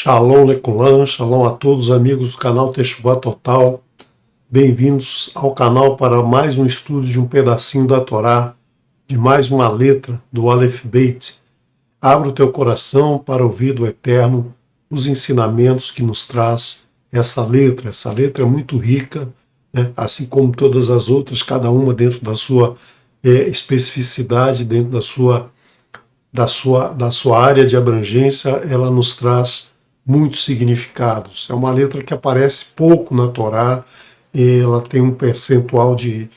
Shalom Lekulam, shalom a todos os amigos do canal Teshuvah Total. Bem-vindos ao canal para mais um estudo de um pedacinho da Torá, de mais uma letra do Aleph Beit. Abra o teu coração para ouvir do Eterno os ensinamentos que nos traz essa letra. Essa letra é muito rica, né? Assim como todas as outras, cada uma dentro da sua especificidade, dentro da sua área de abrangência, ela nos traz muitos significados. É uma letra que aparece pouco na Torá, ela tem um percentual de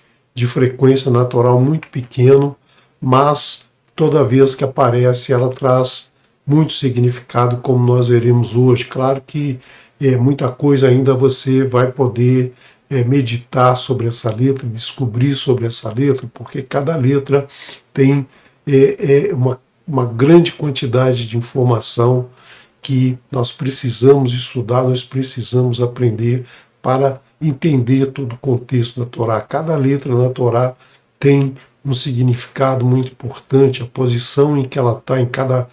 frequência natural muito pequeno, mas toda vez que aparece ela traz muito significado, como nós veremos hoje. Claro que muita coisa ainda você vai poder meditar sobre essa letra, descobrir sobre essa letra, porque cada letra tem uma grande quantidade de informação que nós precisamos estudar, nós precisamos aprender para entender todo o contexto da Torá. Cada letra na Torá tem um significado muito importante, a posição em que ela está em cada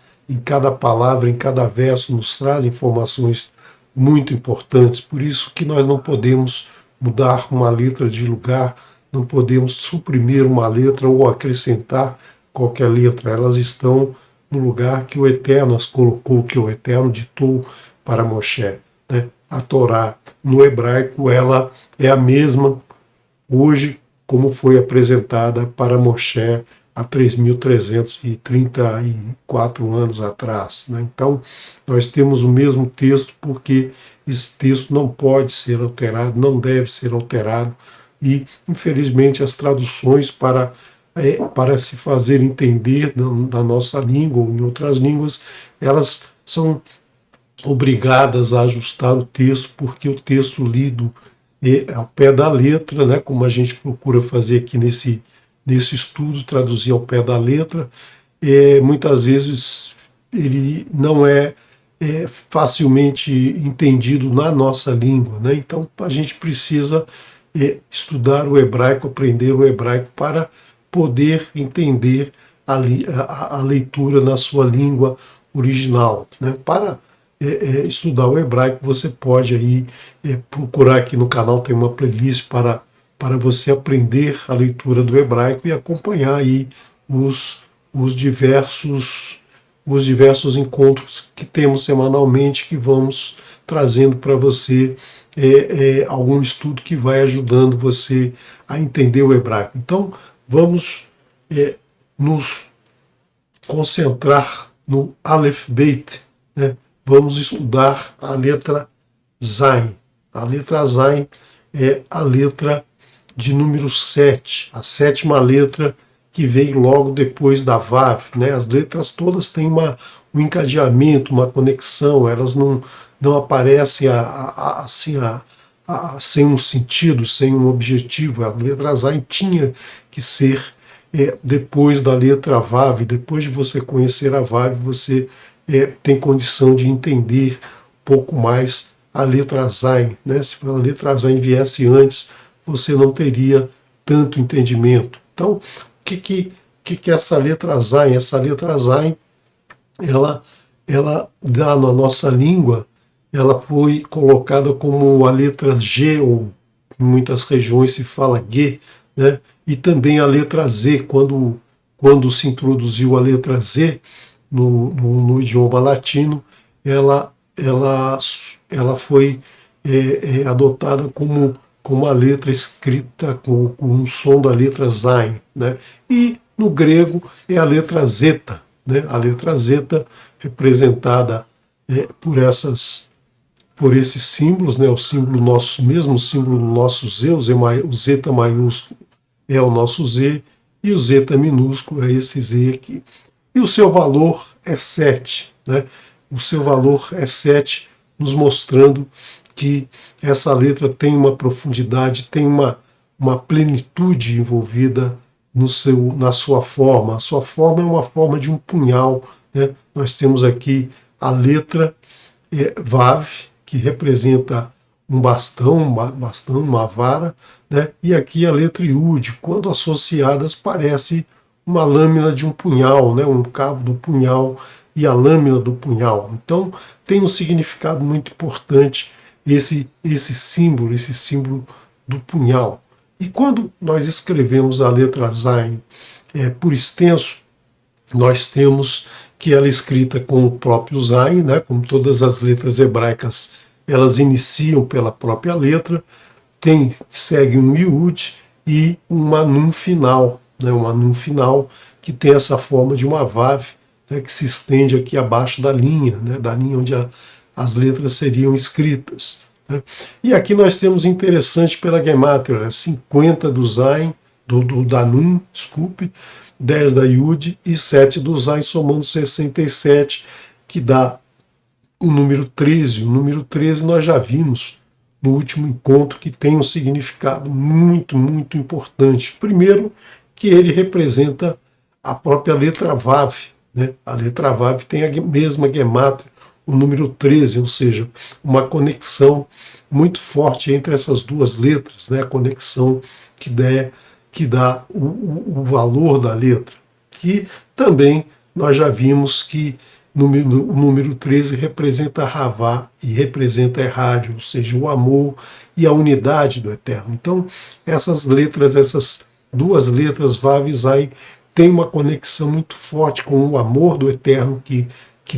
palavra, em cada verso, nos traz informações muito importantes. Por isso que nós não podemos mudar uma letra de lugar, não podemos suprimir uma letra ou acrescentar qualquer letra. Elas estão no lugar que o Eterno as colocou, que o Eterno ditou para Moshe, né? A Torá, no hebraico, ela é a mesma hoje como foi apresentada para Moshe há 3.334 anos atrás, né? Então, nós temos o mesmo texto porque esse texto não pode ser alterado, não deve ser alterado, e, infelizmente, as traduções para se fazer entender na nossa língua ou em outras línguas, elas são obrigadas a ajustar o texto, porque o texto lido ao pé da letra, né, como a gente procura fazer aqui nesse estudo, traduzir ao pé da letra, muitas vezes ele não é facilmente entendido na nossa língua, né? Então a gente precisa estudar o hebraico, aprender o hebraico para poder entender a leitura na sua língua original, né? Para estudar o hebraico, você pode aí procurar aqui no canal, tem uma playlist para você aprender a leitura do hebraico e acompanhar aí os diversos encontros que temos semanalmente, que vamos trazendo para você algum estudo que vai ajudando você a entender o hebraico. Então, vamos nos concentrar no Aleph Beit, né? Vamos estudar a letra Zain. A letra Zain é a letra de número 7, a sétima letra que vem logo depois da Vav, né? As letras todas têm um encadeamento, uma conexão, elas não aparecem sem um sentido, sem um objetivo. A letra Zain tinha que ser depois da letra Vav. Depois de você conhecer a Vav, você tem condição de entender um pouco mais a letra Zain, né? Se a letra Zain viesse antes, você não teria tanto entendimento. Então, o que é essa letra Zain? Essa letra Zain, ela dá na nossa língua, ela foi colocada como a letra G, ou em muitas regiões se fala G, né? E também a letra Z, quando se introduziu a letra Z no idioma latino, ela foi adotada como a letra escrita com um som da letra Zain, né? E no grego é a letra Zeta, né? A letra Zeta representada por esses símbolos, né? O símbolo nosso, mesmo símbolo do nosso Z, o zeta maiúsculo é o nosso Z, e o zeta minúsculo é esse Z aqui. E o seu valor é 7, né? O seu valor é 7, nos mostrando que essa letra tem uma profundidade, tem uma plenitude envolvida na sua forma. A sua forma é uma forma de um punhal, né? Nós temos aqui a letra Vav, que representa um bastão, uma vara, né? E aqui a letra Yud, quando associadas, parece uma lâmina de um punhal, né? Um cabo do punhal e a lâmina do punhal. Então tem um significado muito importante esse símbolo do punhal. E quando nós escrevemos a letra Zayin por extenso, nós temos que ela é escrita com o próprio Zayin, né, como todas as letras hebraicas, elas iniciam pela própria letra, segue um Yud e uma Nun final, né, uma Nun final que tem essa forma de uma Vav, né, que se estende aqui abaixo da linha, né, da linha onde as letras seriam escritas. Né. E aqui nós temos interessante pela Gematria, né, 50 do Zayin, da Nun, desculpe, 10 da Yud e 7 do Zayin, somando 67, que dá o número 13. O número 13 nós já vimos no último encontro, que tem um significado muito, muito importante. Primeiro, que ele representa a própria letra Vav. Né? A letra Vav tem a mesma Gematria, o número 13, ou seja, uma conexão muito forte entre essas duas letras, né? A conexão que dá o valor da letra. Que também nós já vimos que o número 13 representa Havá e representa Errádio, ou seja, o amor e a unidade do Eterno. Então, essas duas letras, Vav e Zayin, têm uma conexão muito forte com o amor do Eterno que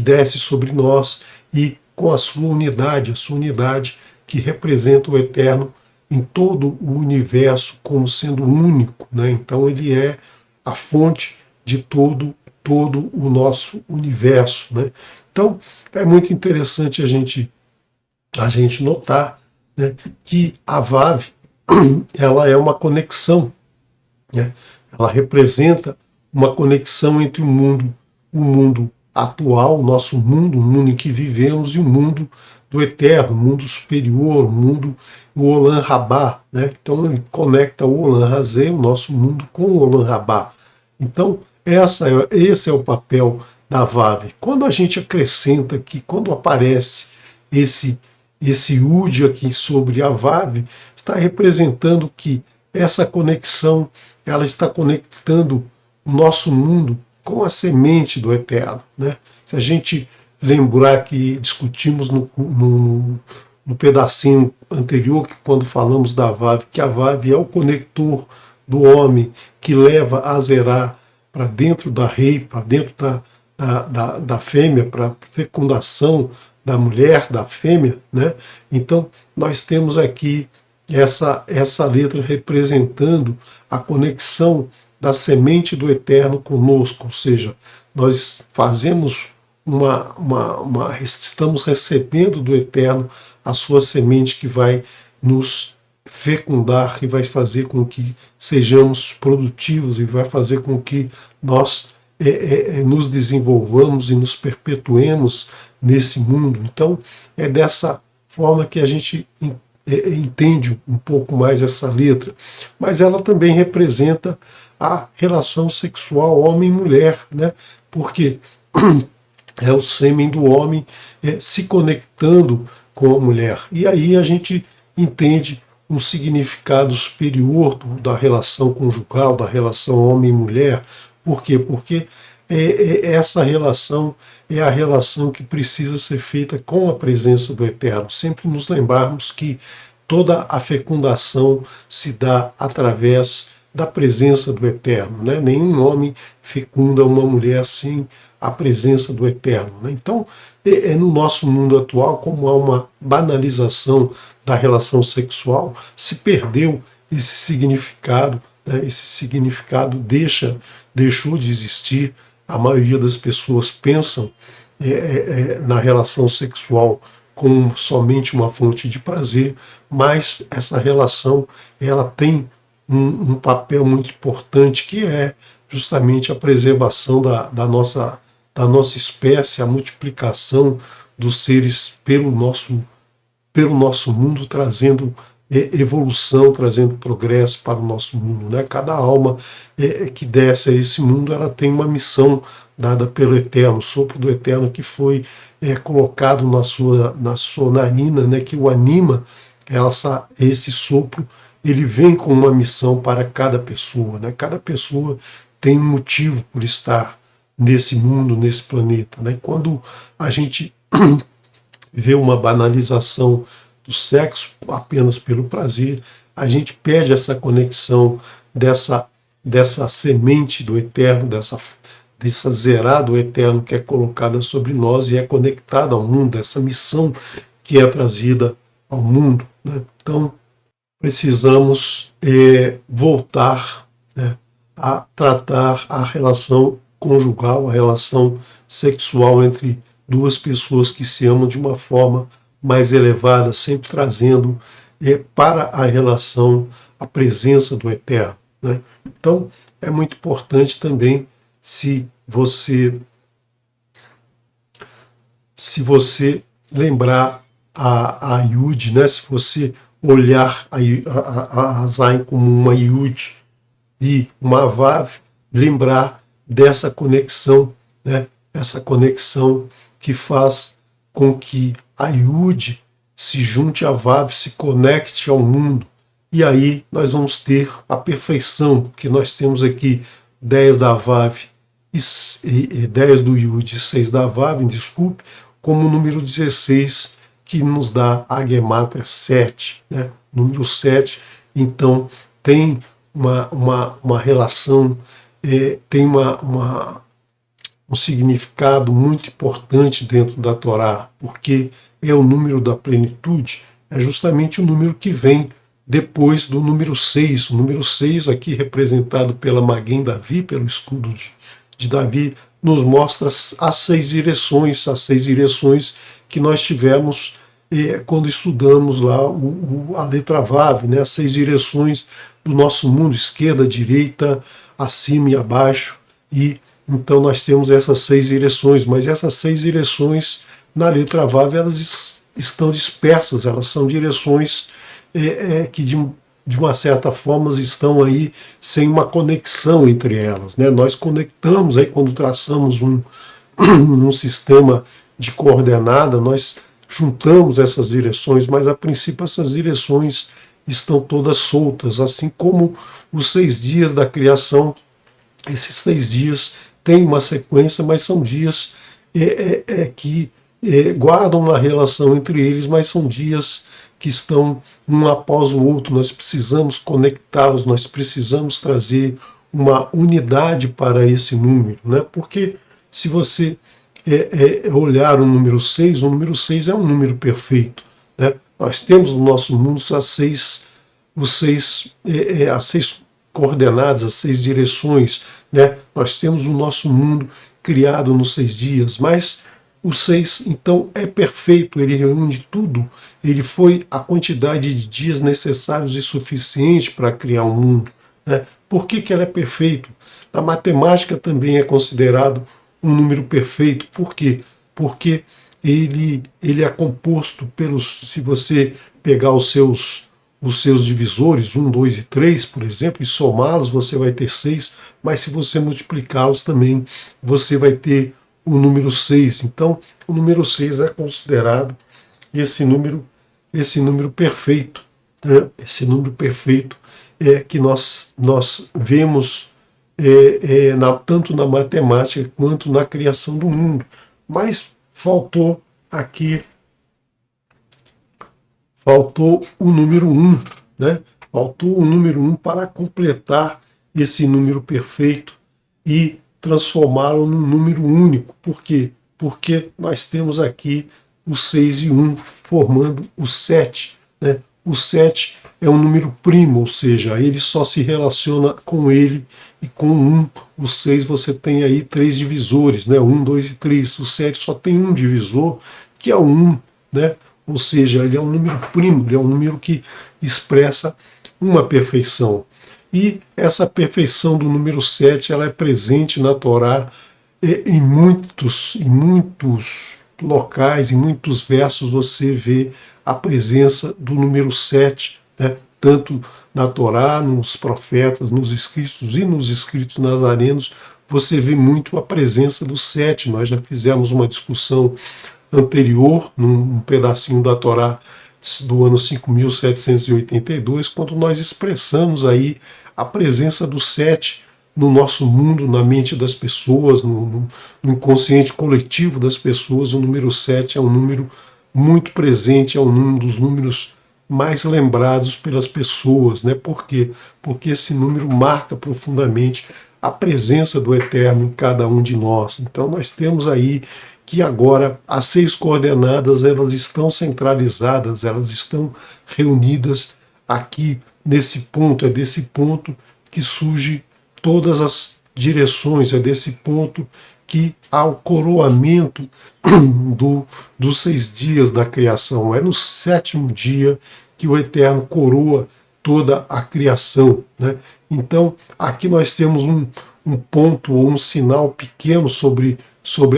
desce sobre nós e com a sua unidade que representa o Eterno em todo o universo como sendo único. Né? Então ele é a fonte de todo o nosso universo. Né? Então é muito interessante a gente notar, né, que a Vav ela é uma conexão, né? Ela representa uma conexão entre o mundo atual, o nosso mundo, o mundo em que vivemos, e o mundo do eterno, o mundo superior, o Olam Rabá. Né? Então ele conecta o Olam Hazé, o nosso mundo, com o Olam Rabá. Então esse é o papel da Vav. Quando a gente acrescenta aqui, quando aparece esse Yud aqui sobre a Vav, está representando que essa conexão, ela está conectando o nosso mundo com a semente do Eterno. Né? Se a gente lembrar que discutimos no pedacinho anterior, que quando falamos da Vav, que a Vav é o conector do homem que leva a Zerá para dentro da rei, para dentro da fêmea, para a fecundação da mulher, da fêmea. Né? Então nós temos aqui essa letra representando a conexão da semente do Eterno conosco, ou seja, nós fazemos estamos recebendo do Eterno a sua semente que vai nos fecundar, que vai fazer com que sejamos produtivos e vai fazer com que nós nos desenvolvamos e nos perpetuemos nesse mundo. Então é dessa forma que a gente entende um pouco mais essa letra, mas ela também representa a relação sexual homem-mulher, né? Porque é o sêmen do homem se conectando com a mulher. E aí a gente entende um significado superior da relação conjugal, da relação homem-mulher. Por quê? Porque essa relação é a relação que precisa ser feita com a presença do Eterno. Sempre nos lembrarmos que toda a fecundação se dá através da presença do Eterno. Né? Nenhum homem fecunda uma mulher sem a presença do Eterno. Né? Então, no nosso mundo atual, como há uma banalização da relação sexual, se perdeu esse significado. Né? Esse significado deixou de existir. A maioria das pessoas pensam na relação sexual como somente uma fonte de prazer, mas essa relação ela tem um papel muito importante, que é justamente a preservação da nossa espécie, a multiplicação dos seres pelo nosso mundo, trazendo evolução, trazendo progresso para o nosso mundo. Né? Cada alma que desce a esse mundo, ela tem uma missão dada pelo Eterno, o sopro do Eterno que foi colocado na sua narina, né? Que o anima. Esse sopro, ele vem com uma missão para cada pessoa. Né? Cada pessoa tem um motivo por estar nesse mundo, nesse planeta, né? Quando a gente vê uma banalização do sexo apenas pelo prazer, a gente perde essa conexão dessa semente do eterno, dessa zerada do eterno que é colocada sobre nós e é conectada ao mundo, essa missão que é trazida ao mundo, né? Então, precisamos voltar, né, a tratar a relação conjugal, a relação sexual entre duas pessoas que se amam de uma forma mais elevada, sempre trazendo para a relação a presença do eterno, né? Então, é muito importante também se você lembrar a Yud, né? Se você olhar a Zayn como uma Yud e uma Vav, lembrar dessa conexão, né? Essa conexão que faz com que a Yud se junte à Vav, se conecte ao mundo. E aí nós vamos ter a perfeição, porque nós temos aqui 10 da Vav e 10 do Yud e 6 da Vav, desculpe, como o número 16, que nos dá a Gemátria 7. Né? Número 7, então, tem uma relação, tem um significado muito importante dentro da Torá, porque é o número da plenitude, é justamente o número que vem depois do número 6. O número 6, aqui representado pela Maguen Davi, pelo escudo de Davi, nos mostra as 6 direções que nós tivemos quando estudamos lá a letra Vav, né? As 6 direções do nosso mundo, esquerda, direita, acima e abaixo, e então nós temos essas 6 direções, mas essas 6 direções na letra Vav, elas estão dispersas, elas são direções que de uma certa forma estão aí sem uma conexão entre elas, né? Nós conectamos aí quando traçamos um sistema de coordenada, nós juntamos essas direções, mas a princípio essas direções estão todas soltas, assim como os 6 dias da criação. Esses 6 dias têm uma sequência, mas são dias que guardam uma relação entre eles, mas são dias que estão um após o outro. Nós precisamos conectá-los, nós precisamos trazer uma unidade para esse número, né? Porque se você olhar o número 6 é um número perfeito, né? Nós temos no nosso mundo as 6 coordenadas, as 6 direções, né? Nós temos o nosso mundo criado nos 6 dias, mas o 6, então, é perfeito, ele reúne tudo, ele foi a quantidade de dias necessários e suficiente para criar um mundo, né? Por que ele é perfeito? Na matemática também é considerado um número perfeito. Por quê? Porque ele é composto se você pegar os seus divisores, 1, 2 e 3, por exemplo, e somá-los, você vai ter 6, mas se você multiplicá-los também, você vai ter o número 6. Então, o número 6 é considerado esse número perfeito, né? Esse número perfeito que nós vemos tanto na matemática quanto na criação do mundo. Mas faltou o número 1, né? Faltou o número 1 para completar esse número perfeito e transformá-lo num número único. Por quê? Porque nós temos aqui o 6 e 1 formando o 7. Né? O 7 é um número primo, ou seja, ele só se relaciona com ele e com 1. O 6 você tem aí 3 divisores, né? 1, 2 e 3. O 7 só tem um divisor, que é o 1. Né? Ou seja, ele é um número primo, ele é um número que expressa uma perfeição. E essa perfeição do número 7, ela é presente na Torá em muitos locais, em muitos versos você vê a presença do número 7, né? Tanto na Torá, nos profetas, nos escritos e nos escritos nazarenos, você vê muito a presença do 7. Nós já fizemos uma discussão anterior, num pedacinho da Torá do ano 5.782, quando nós expressamos aí a presença do 7 no nosso mundo, na mente das pessoas, no inconsciente coletivo das pessoas. O número 7 é um número muito presente, é um dos números mais lembrados pelas pessoas, né? Por quê? Porque esse número marca profundamente a presença do Eterno em cada um de nós. Então nós temos aí que agora as 6 coordenadas, elas estão centralizadas, elas estão reunidas aqui nesse ponto. É desse ponto que surge todas as direções, é desse ponto que há o coroamento dos 6 dias da criação. É no 7º dia que o Eterno coroa toda a criação, né? Então, aqui nós temos um ponto ou um sinal pequeno sobre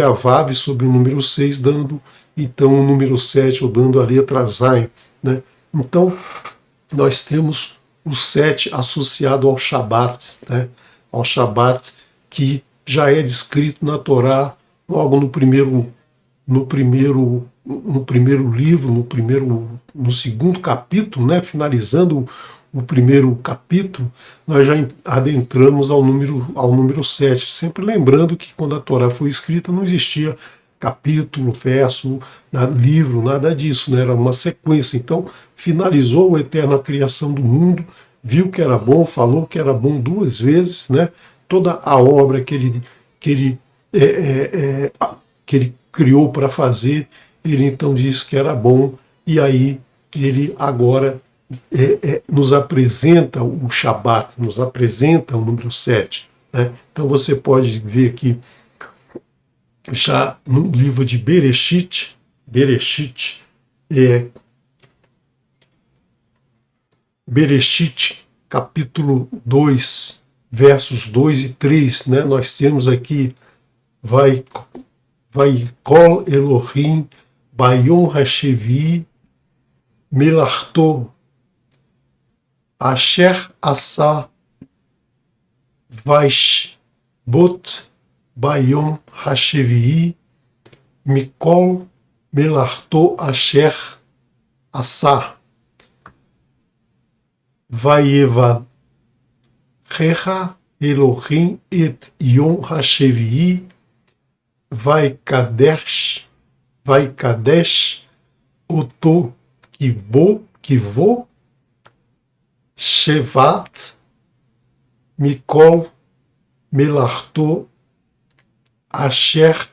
a Vav, sobre o número 6, dando então o número 7, ou dando a letra Zayin, né? Então, nós temos o 7 associado ao Shabat, né? Ao Shabat, que já é descrito na Torá logo no primeiro livro, no segundo capítulo, né? Finalizando o primeiro capítulo, nós já adentramos ao número 7, sempre lembrando que quando a Torá foi escrita não existia capítulo, verso, livro, nada disso, né? Era uma sequência. Então, finalizou o Eterno a criação do mundo, viu que era bom, falou que era bom 2 vezes, né? Toda a obra que ele criou para fazer, ele então disse que era bom, e aí ele agora nos apresenta o Shabat, nos apresenta o número 7. Né? Então você pode ver aqui, já no livro de Bereshit, capítulo 2, versos 2 e 3, né? Nós temos aqui, vai kol Elohim bayom hashevi melarto asher asa vaish bot bayom hashevi mikol melarto asher asa vayevadecha Elohim et yom hashevi vai Kadesh Oto Kivo Shevat Mikol Melarto Asher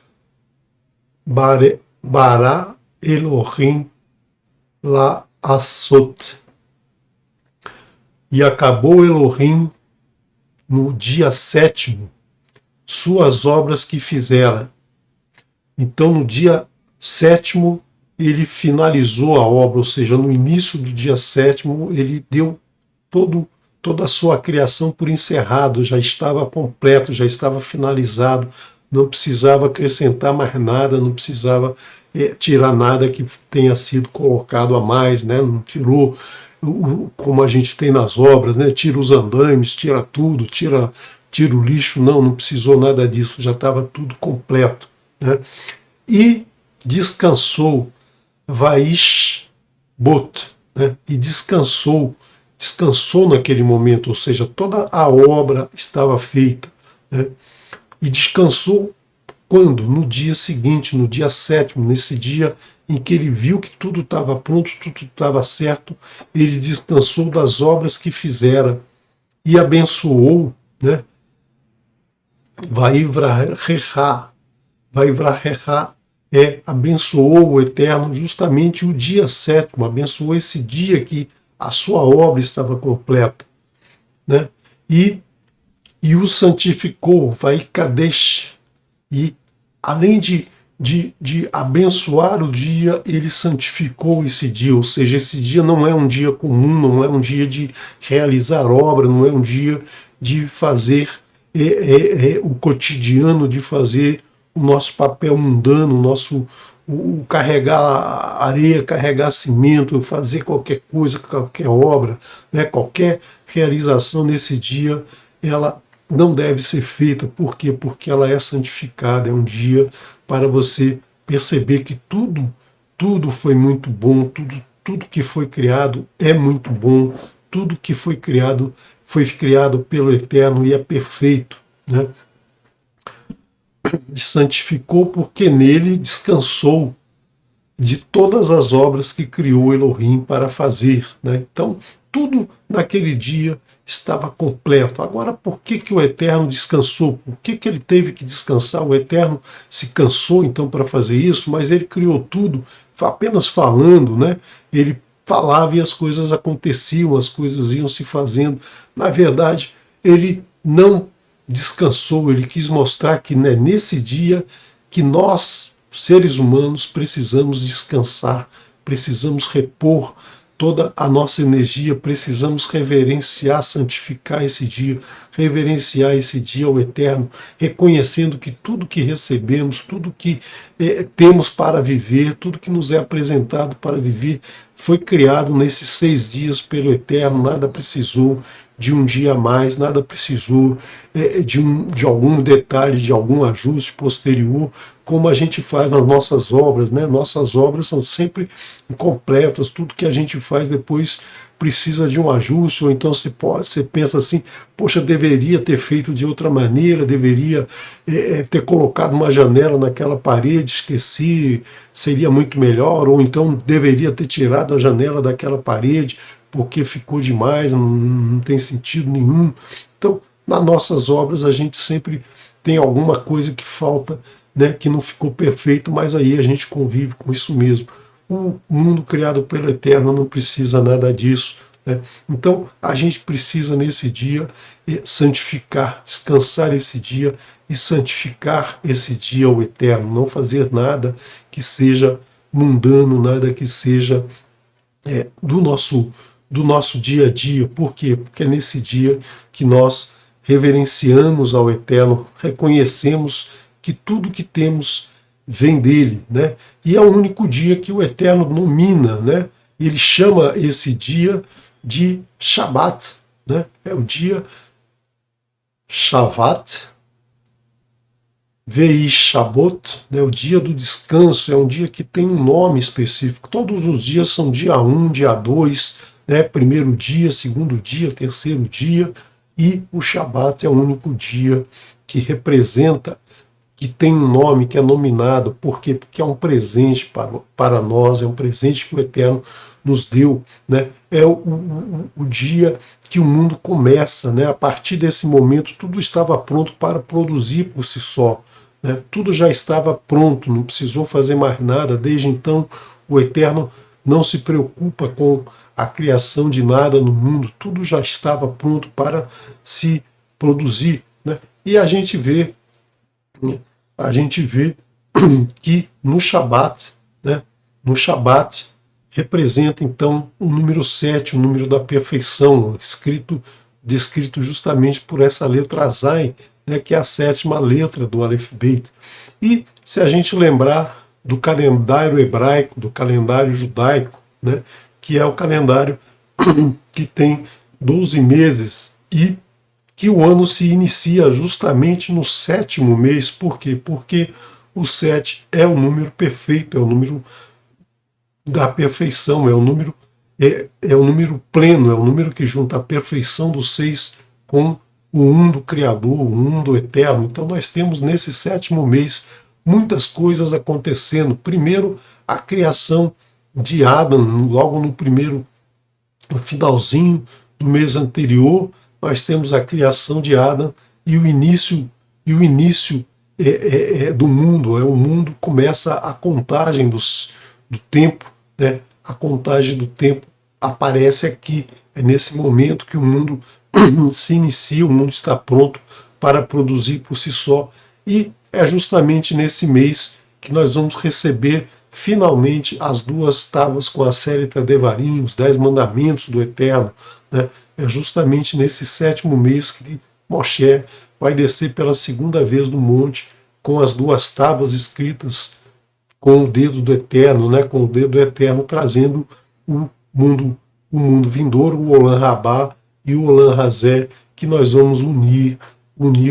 Bara Elohim La Asot. E acabou Elohim no dia 7º suas obras que fizera. Então, no dia 7º, ele finalizou a obra, ou seja, no início do dia 7º, ele deu toda a sua criação por encerrado, já estava completo, já estava finalizado, não precisava acrescentar mais nada, não precisava tirar nada que tenha sido colocado a mais, né? Não tirou, como a gente tem nas obras, né? Tira os andaimes, tira tudo, tira o lixo, não precisou nada disso, já estava tudo completo, né? E descansou, Vaish Bot, né? E descansou naquele momento, ou seja, toda a obra estava feita, né? E descansou quando? No dia seguinte, no dia 7º, nesse dia em que ele viu que tudo estava pronto, tudo estava certo, ele descansou das obras que fizera e abençoou, né? Vaivrahecha abençoou o Eterno justamente o dia 7º, abençoou esse dia que a sua obra estava completa, né? E o santificou, Vaikadesh, e além de abençoar o dia, ele santificou esse dia, ou seja, esse dia não é um dia comum, não é um dia de realizar obra, não é um dia de fazer o cotidiano, de fazer o nosso papel mundano, o carregar areia, carregar cimento, fazer qualquer coisa, qualquer obra, né, qualquer realização nesse dia, ela não deve ser feita. Por quê? Porque ela é santificada, é um dia para você perceber que tudo foi muito bom, tudo que foi criado é muito bom, tudo que foi criado foi criado pelo Eterno e é perfeito, né? E santificou porque nele descansou de todas as obras que criou Elohim para fazer, né? Então, tudo naquele dia estava completo. Agora, por que, que o Eterno descansou? Por que, que ele teve que descansar? O Eterno se cansou, então, para fazer isso, mas ele criou tudo apenas falando, né? Ele falava e as coisas aconteciam, as coisas iam se fazendo. Na verdade, ele não descansou, ele quis mostrar que, né, nesse dia que nós, seres humanos, precisamos descansar, precisamos repor toda a nossa energia, precisamos reverenciar, santificar esse dia, reverenciar esse dia ao Eterno, reconhecendo que tudo que recebemos, tudo que temos para viver, tudo que nos é apresentado para viver, foi criado nesses 6 dias pelo Eterno, nada precisou de um dia a mais, nada precisou de algum detalhe, de algum ajuste posterior, como a gente faz nas nossas obras, né? Nossas obras são sempre incompletas, tudo que a gente faz depois precisa de um ajuste, ou então você pensa assim, poxa, deveria ter feito de outra maneira, deveria ter colocado uma janela naquela parede, esqueci, seria muito melhor, ou então deveria ter tirado a janela daquela parede, porque ficou demais, não tem sentido nenhum. Então, nas nossas obras, a gente sempre tem alguma coisa que falta, né, que não ficou perfeito, mas aí a gente convive com isso mesmo. O mundo criado pelo Eterno não precisa nada disso, né? Então, a gente precisa nesse dia santificar, descansar esse dia e santificar esse dia ao Eterno, não fazer nada que seja mundano, nada que seja do nosso dia a dia. Por quê? Porque é nesse dia que nós reverenciamos ao Eterno, reconhecemos que tudo que temos vem dele, né? E é o único dia que o Eterno nomina, né? Ele chama esse dia de Shabat, né? É o dia Shavat, Veish Shabot, né? O dia do descanso, é um dia que tem um nome específico. Todos os dias são dia 1, dia 2, né? Primeiro dia, segundo dia, terceiro dia, e o Shabat é o único dia que representa, que tem um nome, que é nominado. Por quê? Porque é um presente para nós, é um presente que o Eterno nos deu, né? É o dia que o mundo começa, né? A partir desse momento, tudo estava pronto para produzir por si só, né? Tudo já estava pronto, não precisou fazer mais nada. Desde então, o Eterno não se preocupa com a criação de nada no mundo, tudo já estava pronto para se produzir, né? E a gente vê que no Shabat, né, no Shabat representa então o número 7, o número da perfeição, descrito justamente por essa letra Zayin, né, que é a 7ª letra do Aleph Beit. E se a gente lembrar do calendário hebraico, do calendário judaico, né, que é o calendário que tem 12 meses e que o ano se inicia justamente no 7º mês. Por quê? Porque o 7 é o número perfeito, é o número da perfeição, é o número pleno, é o número que junta a perfeição do 6 com o 1 do Criador, o 1 do Eterno. Então nós temos nesse 7º mês muitas coisas acontecendo. Primeiro, a criação de Adão, logo no finalzinho do mês anterior, nós temos a criação de Adão e o início do mundo. O mundo começa a contagem do tempo, né? A contagem do tempo aparece aqui. É nesse momento que o mundo se inicia, o mundo está pronto para produzir por si só. E é justamente nesse mês que nós vamos receber finalmente as 2 tábuas com a Sérita Devarim, os 10 mandamentos do Eterno, né? É justamente nesse 7º mês que Moshe vai descer pela 2ª vez no monte com as 2 tábuas escritas com o dedo do Eterno, né? Com o dedo do Eterno trazendo o mundo vindouro, o Olam Rabá e o Olam Hazé, que nós vamos unir,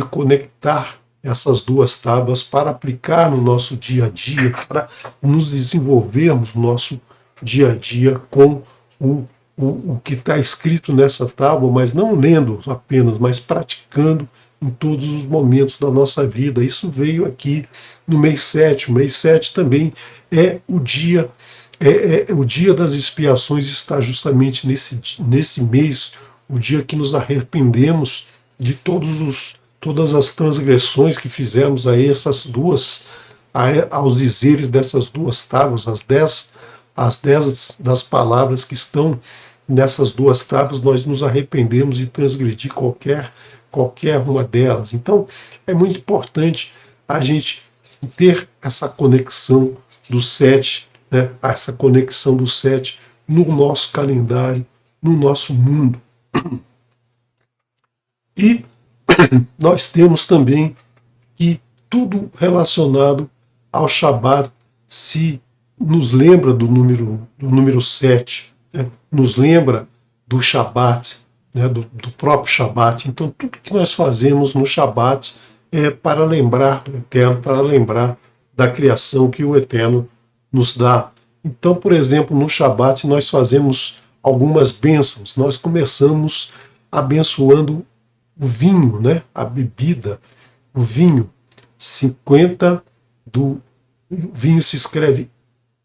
conectar essas 2 tábuas para aplicar no nosso dia a dia, para nos desenvolvermos no nosso dia a dia com o o que está escrito nessa tábua, mas não lendo apenas, mas praticando em todos os momentos da nossa vida. Isso veio aqui no mês 7. O mês 7 também é o dia, o dia das expiações, está justamente nesse mês, o dia que nos arrependemos de todas as transgressões que fizemos a essas duas, aos dizeres dessas duas tábuas, as 10 das palavras que estão nessas duas tábuas, nós nos arrependemos de transgredir qualquer uma delas. Então, é muito importante a gente ter essa conexão do 7, né, essa conexão do 7 no nosso calendário, no nosso mundo. E nós temos também que tudo relacionado ao Shabat se nos lembra do número 7, né, nos lembra do Shabat, né, do próprio Shabat. Então, tudo que nós fazemos no Shabat é para lembrar do Eterno, para lembrar da criação que o Eterno nos dá. Então, por exemplo, no Shabat nós fazemos algumas bênçãos. Nós começamos abençoando o vinho, né, a bebida, o vinho. 50 do vinho se escreve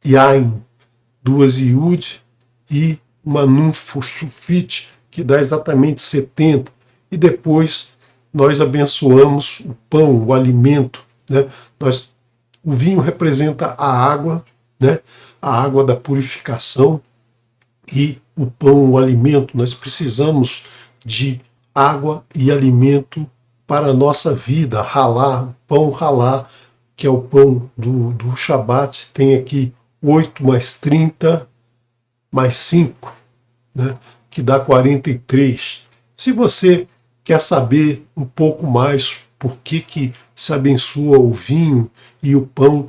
Yain, 2 Iud e uma Nun sulfite, que dá exatamente 70. E depois nós abençoamos o pão, o alimento, né? O vinho representa a água, né? A água da purificação, e o pão, o alimento. Nós precisamos de água e alimento para a nossa vida. Halá, o pão halá, que é o pão do Shabat, tem aqui 8 mais 30 mais 5, né, que dá 43. Se você quer saber um pouco mais por que se abençoa o vinho e o pão,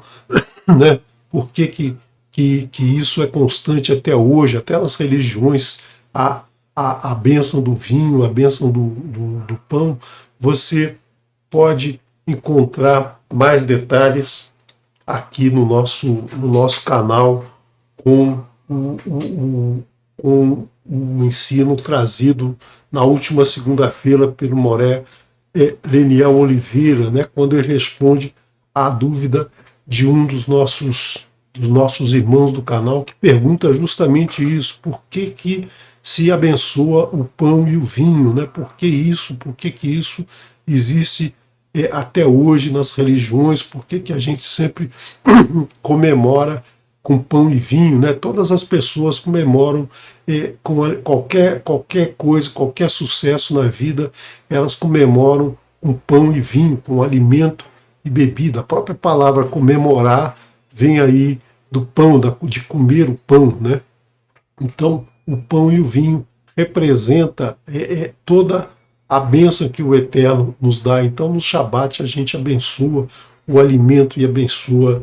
né, por que isso é constante até hoje, até nas religiões, a bênção do vinho, a bênção do pão, você pode encontrar mais detalhes aqui no nosso canal, com o ensino trazido na última segunda-feira pelo Moré Leniel Oliveira, né, quando ele responde à dúvida de um dos nossos irmãos do canal, que pergunta justamente isso: por que se abençoa o pão e o vinho, né? Por que isso? Por que isso existe até hoje nas religiões? Por que a gente sempre comemora com pão e vinho, né? Todas as pessoas comemoram com qualquer coisa, qualquer sucesso na vida, elas comemoram com pão e vinho, com alimento e bebida. A própria palavra comemorar vem aí do pão, de comer o pão, né? Então, o pão e o vinho representa toda a bênção que o Eterno nos dá. Então, no Shabat, a gente abençoa o alimento e abençoa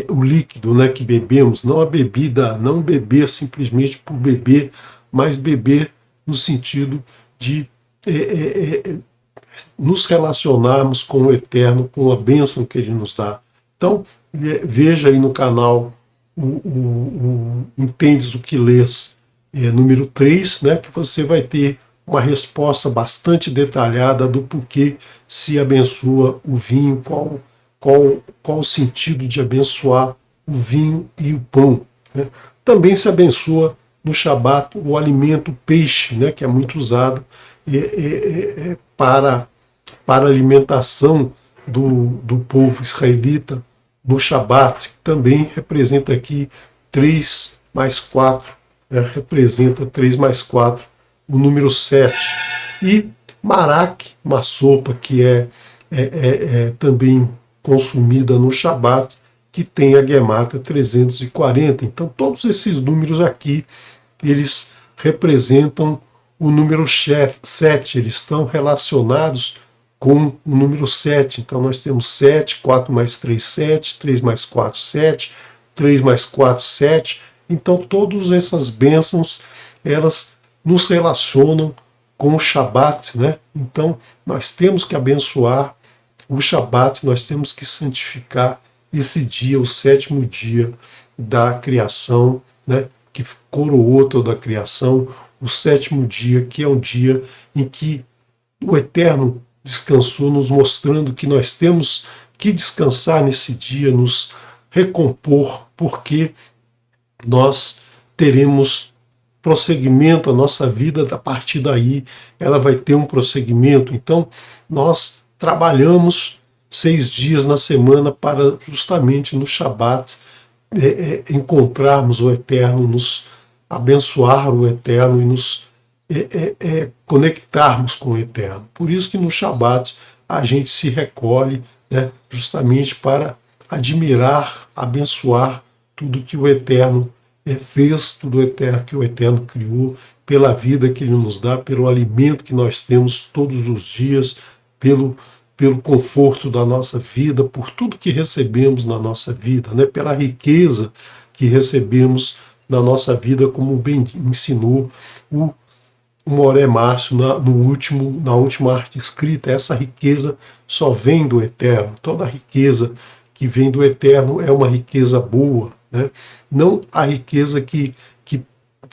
o líquido, né, que bebemos, não a bebida, não beber simplesmente por beber, mas beber no sentido de nos relacionarmos com o Eterno, com a bênção que Ele nos dá. Então, veja aí no canal Entendes o que Lês, número 3, né, que você vai ter uma resposta bastante detalhada do porquê se abençoa o vinho, qual o sentido de abençoar o vinho e o pão, né. Também se abençoa no Shabat o alimento, o peixe, né, que é muito usado para a alimentação do povo israelita no Shabat, que também representa aqui 3 mais 4, né, representa 3 mais 4, o número 7. E marak, uma sopa que é também consumida no Shabat, que tem a Gemátria 340. Então, todos esses números aqui, eles representam o número 7, eles estão relacionados com o número 7. Então, nós temos 7, 4 mais 3, 7, 3 mais 4, 7, 3 mais 4, 7. Então, todas essas bênçãos, elas nos relacionam com o Shabat, né? Então, nós temos que abençoar o Shabat, nós temos que santificar esse dia, o 7º dia da criação, né? que coroou toda a criação, o sétimo dia, que é um dia em que o Eterno descansou, nos mostrando que nós temos que descansar nesse dia, nos recompor, porque nós teremos prosseguimento, a nossa vida, a partir daí, ela vai ter um prosseguimento. Então, nós trabalhamos 6 dias na semana para justamente no Shabat encontrarmos o Eterno, nos abençoar o Eterno e nos conectarmos com o Eterno. Por isso que no Shabat a gente se recolhe, né, justamente para admirar, abençoar tudo que o Eterno fez, tudo que o Eterno criou, pela vida que Ele nos dá, pelo alimento que nós temos todos os dias, pelo conforto da nossa vida, por tudo que recebemos na nossa vida, né? Pela riqueza que recebemos na nossa vida, como bem ensinou o Moré Márcio na última arte escrita. Essa riqueza só vem do Eterno. Toda riqueza que vem do Eterno é uma riqueza boa, né? Não a riqueza que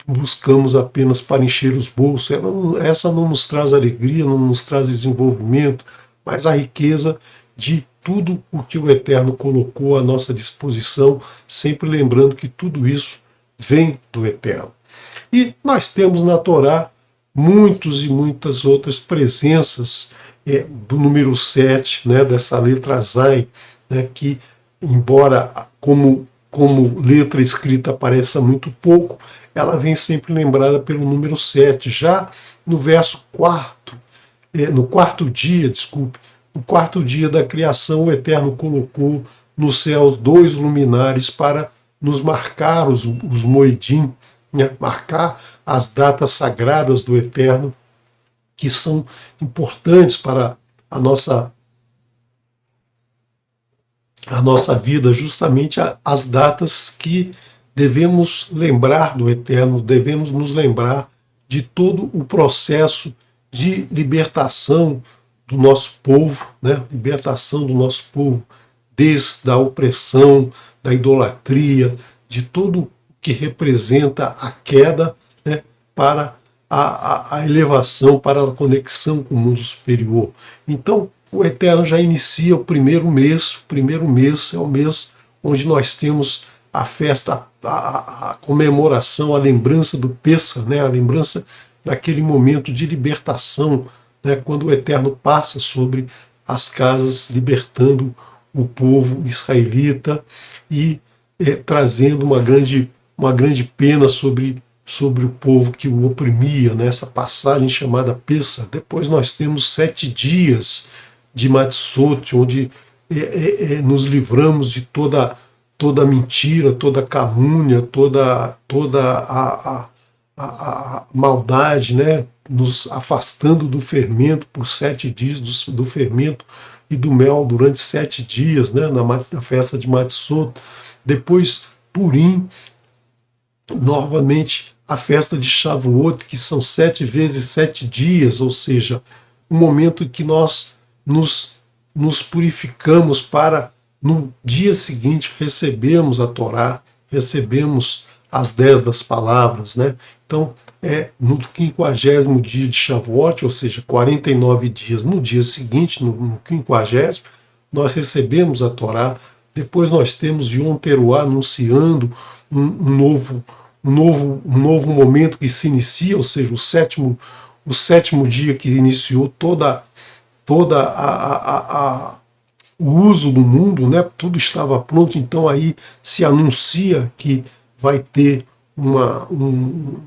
buscamos apenas para encher os bolsos. Essa não nos traz alegria, não nos traz desenvolvimento, mas a riqueza de tudo o que o Eterno colocou à nossa disposição, sempre lembrando que tudo isso vem do Eterno. E nós temos na Torá muitas e muitas outras presenças do número 7, né, dessa letra Zayin, né, que, embora como letra escrita apareça muito pouco, ela vem sempre lembrada pelo número 7. Já no verso 4, no quarto dia da criação, o Eterno colocou nos céus 2 luminares para nos marcar os moedim, né, marcar as datas sagradas do Eterno, que são importantes para a nossa vida, justamente as datas que devemos lembrar do Eterno, devemos nos lembrar de todo o processo de libertação do nosso povo, né? Libertação do nosso povo desde a opressão, da idolatria, de tudo o que representa a queda, né? Para a elevação, para a conexão com o mundo superior. Então, o Eterno já inicia o primeiro mês. O primeiro mês é o mês onde nós temos a festa, a comemoração, a lembrança do Pêssar, né? A lembrança daquele momento de libertação, né? Quando o Eterno passa sobre as casas, libertando o povo israelita e trazendo uma grande pena sobre o povo que o oprimia, nessa passagem chamada Pêssar. Depois nós temos 7 dias de Matzot, onde nos livramos de toda mentira, toda calúnia, toda a maldade, né? Nos afastando do fermento por 7 dias, do fermento e do mel durante 7 dias, né? Na festa de Matzot. Depois Purim, novamente a festa de Shavuot, que são 7 vezes 7 dias, ou seja, um momento em que nós nos purificamos para, no dia seguinte, recebemos a Torá, recebemos as 10 das palavras, né? Então, no 50º dia de Shavuot, ou seja, 49 dias, no dia seguinte, no 50º, nós recebemos a Torá. Depois nós temos Yom Teruah anunciando um novo momento que se inicia, ou seja, o sétimo dia que iniciou toda o uso do mundo, né? Tudo estava pronto, então aí se anuncia que vai ter um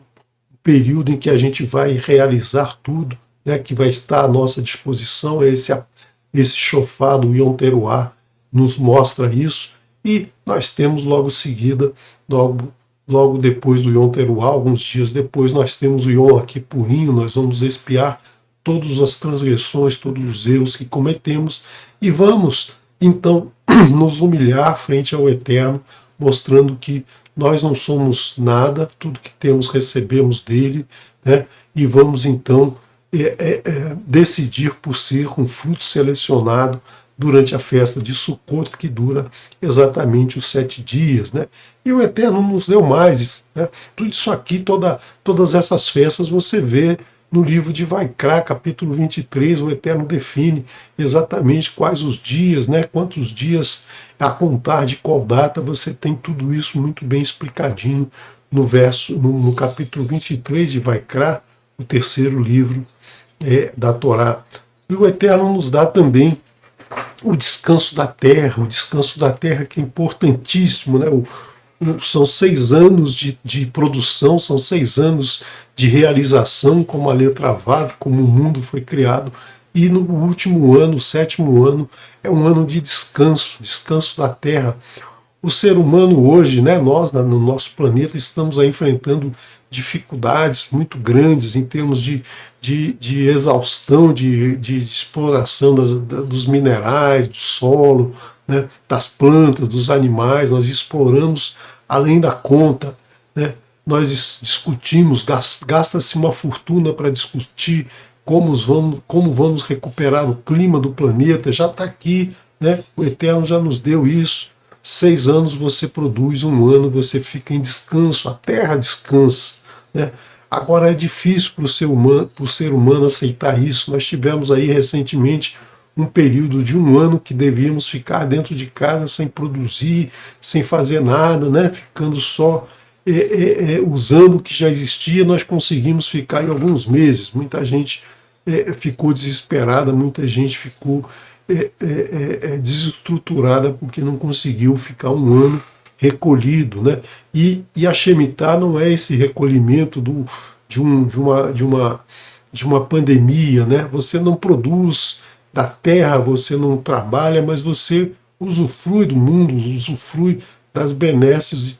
período em que a gente vai realizar tudo, né? Que vai estar à nossa disposição. Esse shofar do Yom Teruah nos mostra isso, e nós temos logo em seguida, logo depois do Yom Teruah, alguns dias depois, nós temos o Yom Kippurim. Nós vamos expiar todas as transgressões, todos os erros que cometemos, e vamos, então, nos humilhar frente ao Eterno, mostrando que nós não somos nada, tudo que temos recebemos dele, né? E vamos, então, decidir por ser um fruto selecionado durante a festa de Sukkot, que dura exatamente os 7 dias, né? E o Eterno nos deu mais, né? Tudo isso aqui, todas essas festas você vê no livro de Vaikra, capítulo 23, o Eterno define exatamente quais os dias, né? Quantos dias a contar, de qual data, você tem tudo isso muito bem explicadinho no capítulo 23 de Vaikra, o terceiro livro da Torá. E o Eterno nos dá também o descanso da terra que é importantíssimo, né? São 6 anos de produção, são 6 anos de realização, como a letra Vav, como o mundo foi criado, e no último ano, o 7º ano, é um ano de descanso, descanso da terra. O ser humano hoje, né, nós no nosso planeta estamos aí enfrentando dificuldades muito grandes em termos de exaustão, de exploração dos minerais, do solo, né, das plantas, dos animais. Nós exploramos além da conta, né? Nós discutimos, gasta-se uma fortuna para discutir como vamos recuperar o clima do planeta. Já está aqui, né? O Eterno já nos deu isso. 6 anos você produz, 1 ano você fica em descanso, a terra descansa, né? Agora é difícil para o ser humano aceitar isso. Nós tivemos aí recentemente um período de 1 ano que devíamos ficar dentro de casa sem produzir, sem fazer nada, né? Ficando só usando o que já existia. Nós conseguimos ficar em alguns meses. Muita gente ficou desesperada, muita gente ficou desestruturada porque não conseguiu ficar 1 ano recolhido, né? E a Shemitah não é esse recolhimento de uma pandemia, né? Você não produz da terra, você não trabalha, mas você usufrui do mundo, usufrui das benesses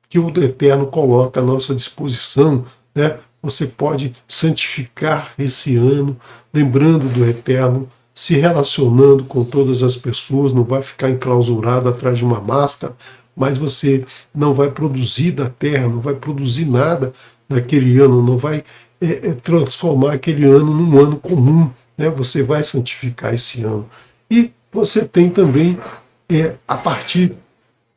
que o Eterno coloca à nossa disposição, né? Você pode santificar esse ano, lembrando do Eterno, se relacionando com todas as pessoas, não vai ficar enclausurado atrás de uma máscara, mas você não vai produzir da terra, não vai produzir nada naquele ano, não vai transformar aquele ano num ano comum, né? Você vai santificar esse ano. E você tem também, a partir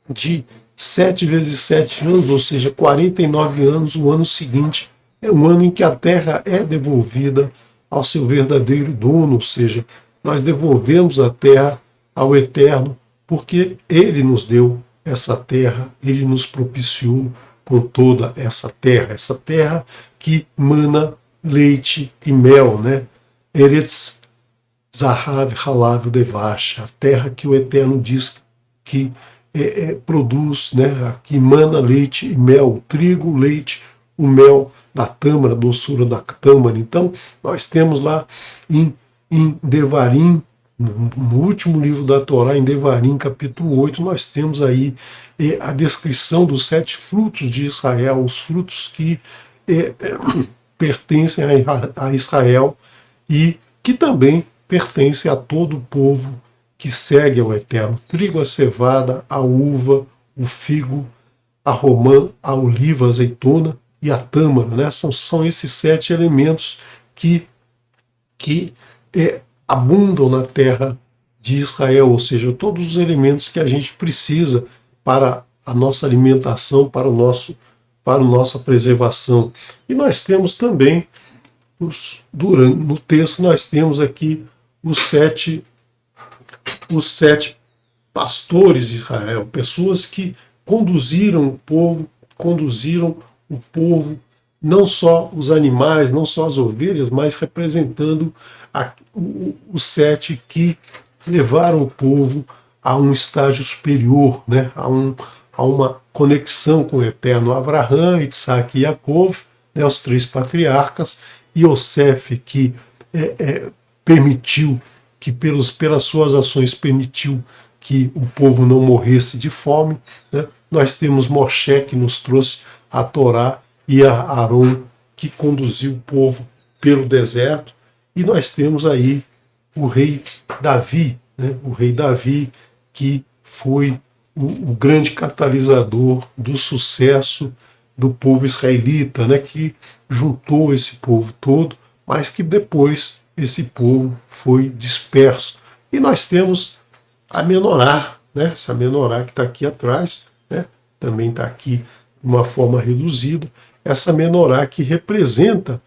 de 7 vezes 7 anos, ou seja, 49 anos, o ano seguinte é um ano em que a terra é devolvida ao seu verdadeiro dono, ou seja, nós devolvemos a terra ao Eterno, porque Ele nos deu essa terra, Ele nos propiciou com toda essa terra que mana leite e mel, né? Eretz Zahav Halav Devash, a terra que o Eterno diz que produz, né? Que mana leite e mel, o trigo, o leite, o mel da tâmara, a doçura da tâmara. Então, nós temos lá em Devarim, no último livro da Torá, em Devarim, capítulo 8, nós temos aí a descrição dos 7 frutos de Israel, os frutos que pertencem a Israel e que também pertencem a todo o povo que segue ao Eterno. Trigo, a cevada, a uva, o figo, a romã, a oliva, a azeitona e a tâmara, né? São esses 7 elementos que abundam na terra de Israel, ou seja, todos os elementos que a gente precisa para a nossa alimentação, para a nossa preservação. E nós temos também, no texto, nós temos aqui os sete pastores de Israel, pessoas que conduziram o povo, não só os animais, não só as ovelhas, mas representando os 7 que levaram o povo a um estágio superior, né? a uma conexão com o Eterno. Abraão, Isaac e Jacov, né? Os 3 patriarcas, e Yosef, que permitiu, que pelas suas ações permitiu que o povo não morresse de fome, né? Nós temos Moshe, que nos trouxe a Torá, e a Arão, que conduziu o povo pelo deserto, e nós temos aí o rei Davi, né? O rei Davi, que foi o grande catalisador do sucesso do povo israelita, né? Que juntou esse povo todo, mas que depois esse povo foi disperso. E nós temos a menorá, né? Essa menorá que está aqui atrás, né? Também está aqui de uma forma reduzida. Essa menorá que representa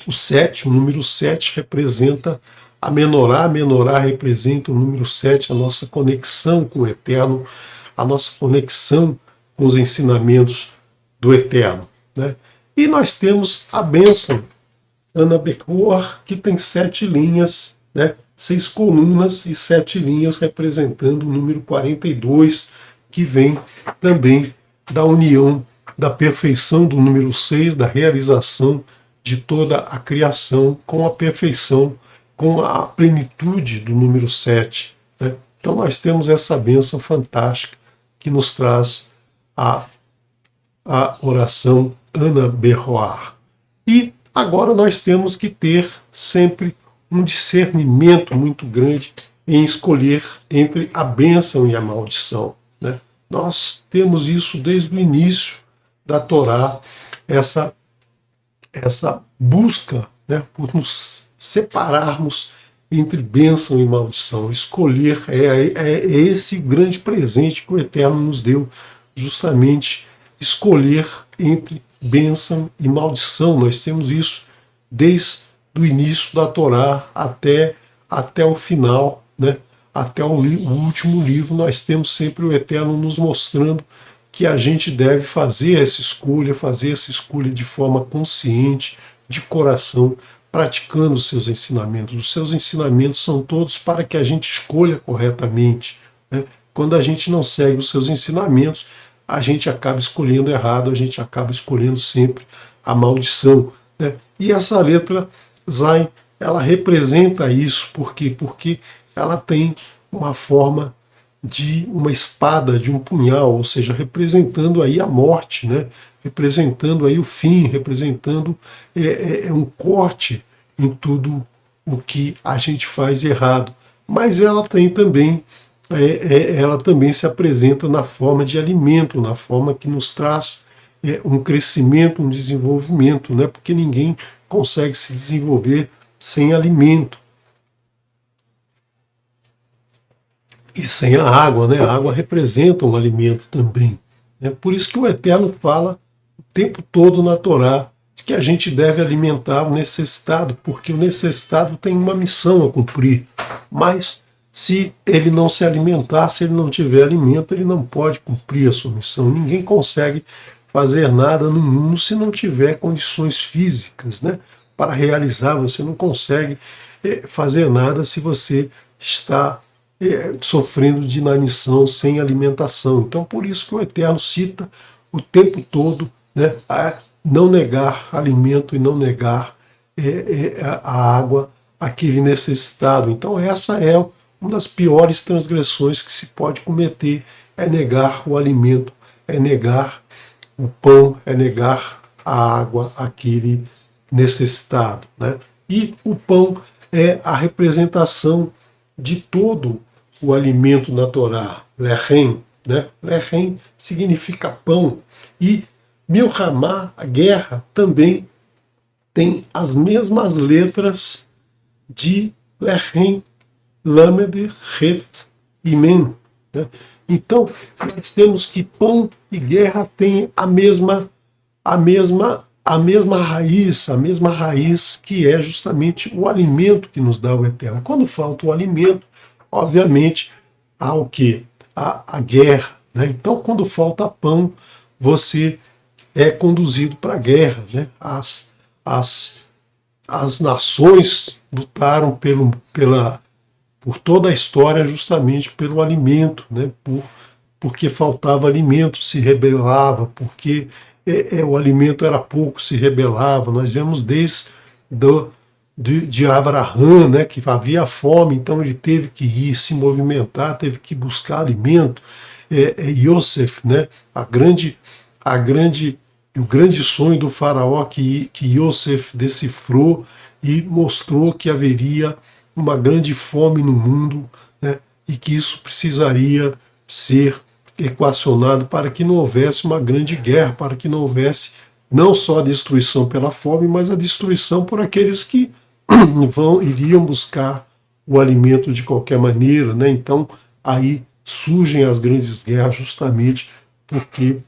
o 7, o número 7 representa a menorá representa o número 7, a nossa conexão com o Eterno, a nossa conexão com os ensinamentos do Eterno, né? E nós temos a bênção Ana Becor, que tem 7 linhas, né? 6 colunas e 7 linhas representando o número 42, que vem também da união, da perfeição do número 6, da realização de toda a criação com a perfeição, com a plenitude do número 7. Né? Então nós temos essa bênção fantástica que nos traz a oração Ana Berroar. E agora nós temos que ter sempre um discernimento muito grande em escolher entre a bênção e a maldição, né? Nós temos isso desde o início da Torá, essa busca, né, por nos separarmos entre bênção e maldição. Escolher é esse grande presente que o Eterno nos deu, justamente escolher entre bênção e maldição. Nós temos isso desde o início da Torá até o final, né? Até o último livro, nós temos sempre o Eterno nos mostrando que a gente deve fazer essa escolha de forma consciente, de coração, praticando os seus ensinamentos. Os seus ensinamentos são todos para que a gente escolha corretamente, né? Quando a gente não segue os seus ensinamentos, a gente acaba escolhendo errado, a gente acaba escolhendo sempre a maldição, né? E essa letra Zain, ela representa isso, por quê? Porque ela tem uma forma de uma espada, de um punhal, ou seja, representando aí a morte, né? Representando aí o fim, representando um corte em tudo o que a gente faz errado. Mas ela tem também, ela também se apresenta na forma de alimento, na forma que nos traz um crescimento, um desenvolvimento, né? Porque ninguém consegue se desenvolver sem alimento. E sem a água, né? A água representa um alimento também. Né? Por isso que o Eterno fala o tempo todo na Torá que a gente deve alimentar o necessitado, porque o necessitado tem uma missão a cumprir. Mas se ele não se alimentar, se ele não tiver alimento, ele não pode cumprir a sua missão. Ninguém consegue fazer nada no mundo se não tiver condições físicas, né, para realizar. Você não consegue fazer nada se você está sofrendo de inanição sem alimentação. Então, por isso que o Eterno cita o tempo todo, né, a não negar alimento e não negar a água àquele necessitado. Então, essa é uma das piores transgressões que se pode cometer, é negar o alimento, é negar o pão, é negar a água àquele necessitado, né? E o pão é a representação de todo o alimento na Torá, lechem, né? Lechem significa pão, e Milhamá, a guerra, também tem as mesmas letras de lechem, lamed, het e men, né? Então, nós temos que pão e guerra têm a mesma raiz que é justamente o alimento que nos dá o Eterno. Quando falta o alimento, obviamente, há o quê? A guerra, né? Então, quando falta pão, você é conduzido para a guerra, né? As nações lutaram por toda a história justamente pelo alimento, né? Porque faltava alimento, se rebelava, porque o alimento era pouco, se rebelava. Nós vemos desde de Abraham, né, que havia fome, então ele teve que ir se movimentar, teve que buscar alimento. Yosef, né, o grande sonho do faraó que Yosef decifrou e mostrou que haveria uma grande fome no mundo, né, e que isso precisaria ser equacionado para que não houvesse uma grande guerra, para que não houvesse não só a destruição pela fome, mas a destruição por aqueles que iriam buscar o alimento de qualquer maneira, né? Então aí surgem as grandes guerras justamente porque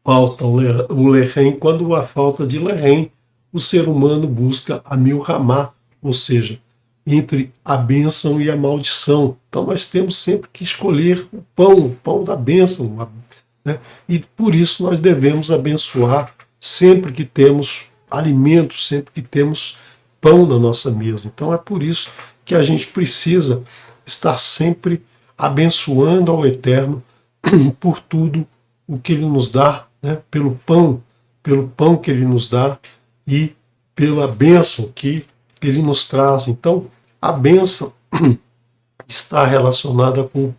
falta o Lerem. Quando há falta de Lerem, o ser humano busca a Milhamá, ou seja, entre a bênção e a maldição. Então nós temos sempre que escolher o pão da bênção, né? E por isso nós devemos abençoar sempre que temos alimento, sempre que temos pão na nossa mesa. Então é por isso que a gente precisa estar sempre abençoando ao Eterno por tudo o que Ele nos dá, né? Pelo pão que Ele nos dá e pela bênção que Ele nos traz. Então, a bênção está relacionada com o